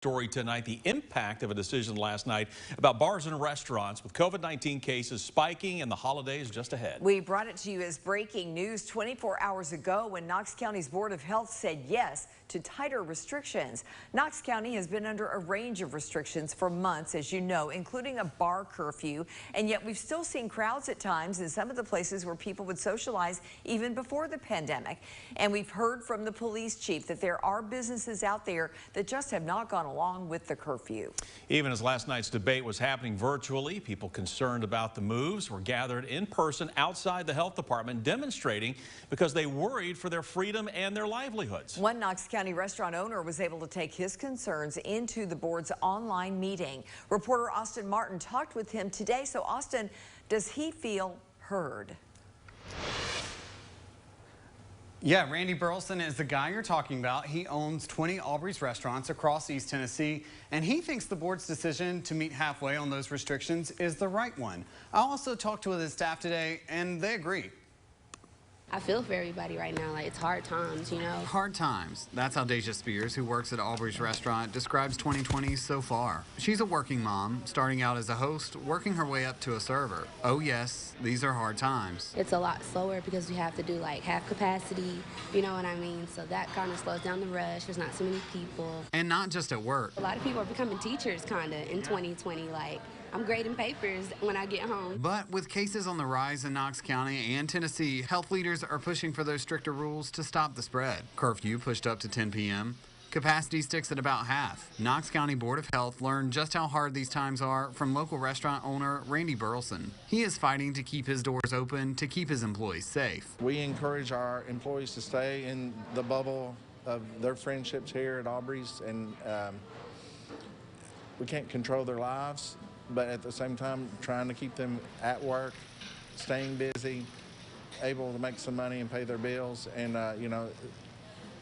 Story tonight, the impact of a decision last night about bars and restaurants with COVID-19 cases spiking and the holidays just ahead. We brought it to you as breaking news 24 hours ago when Knox County's Board of Health said yes to tighter restrictions. Knox County has been under a range of restrictions for months, as you know, including a bar curfew, and yet we've still seen crowds at times in some of the places where people would socialize even before the pandemic. And we've heard from the police chief that there are businesses out there that just have not gone along with the curfew. Even as last night's debate was happening virtually, people concerned about the moves were gathered in person outside the health department demonstrating because they worried for their freedom and their livelihoods. One Knox County restaurant owner was able to take his concerns into the board's online meeting. Reporter Austin Martin talked with him today. So Austin, does he feel heard? Yeah, Randy Burleson is the guy you're talking about. He owns 20 Aubrey's restaurants across East Tennessee, and he thinks the board's decision to meet halfway on those restrictions is the right one. I also talked to his staff today, and they agree. I feel for everybody right now. Like, it's hard times, you know. Hard times. That's how Deja Spears, who works at Aubrey's restaurant, describes 2020 so far. She's a working mom, starting out as a host, working her way up to a server. Oh yes, these are hard times. It's a lot slower because we have to do like half capacity, you know what I mean? So that kind of slows down the rush. There's not so many people. And not just at work. A lot of people are becoming teachers kind of in 2020. Like, I'm grading papers when I get home. But with cases on the rise in Knox County and Tennessee, health leaders are pushing for those stricter rules to stop the spread. Curfew pushed up to 10 p.m. Capacity sticks at about half. Knox County Board of Health learned just how hard these times are from local restaurant owner Randy Burleson. He is fighting to keep his doors open to keep his employees safe. We encourage our employees to stay in the bubble of their friendships here at Aubrey's, and we can't control their lives, but at the same time trying to keep them at work, staying busy, able to make some money and pay their bills. And you know,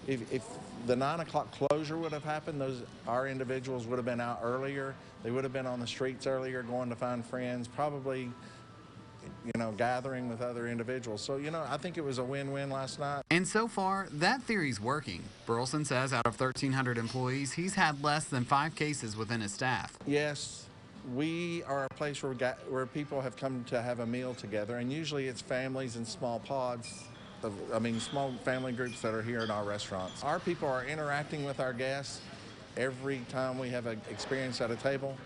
if the 9 o'clock closure would have happened, our individuals would have been out earlier. They would have been on the streets earlier, going to find friends, probably, you know, gathering with other individuals. So, you know, I think it was a win-win last night. And so far, that theory's working. Burleson says out of 1,300 employees, he's had less than 5 cases within his staff. Yes, we are a place where people have come to have a meal together, and usually it's families in small pods. Small family groups that are here in our restaurants. Our people are interacting with our guests every time we have an experience at a table,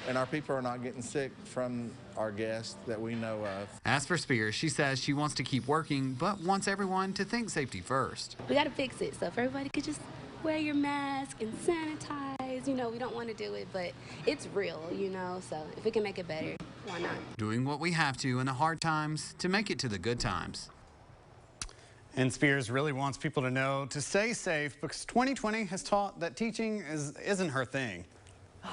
and our people are not getting sick from our guests that we know of. As for Spears, she says she wants to keep working, but wants everyone to think safety first. We got to fix it so if everybody could just wear your mask and sanitize. You know, we don't want to do it, but it's real, you know, so if we can make it better, why not? Doing what we have to in the hard times to make it to the good times. And Spears really wants people to know to stay safe because 2020 has taught that teaching isn't her thing.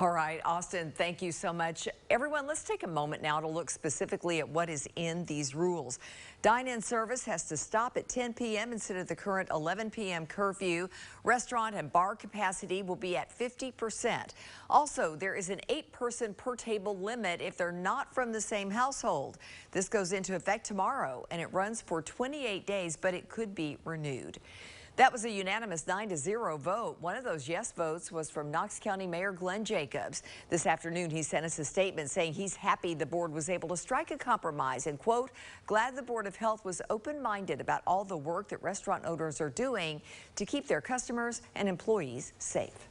All right, Austin, thank you so much. Everyone, let's take a moment now to look specifically at what is in these rules. Dine-in service has to stop at 10 p.m. instead of the current 11 p.m. curfew. Restaurant and bar capacity will be at 50%. Also, there is an 8-person per table limit if they're not from the same household. This goes into effect tomorrow, and it runs for 28 days, but it could be renewed. That was a unanimous 9-0 vote. One of those yes votes was from Knox County Mayor Glenn Jacobs. This afternoon, he sent us a statement saying he's happy the board was able to strike a compromise and, quote, glad the Board of Health was open-minded about all the work that restaurant owners are doing to keep their customers and employees safe.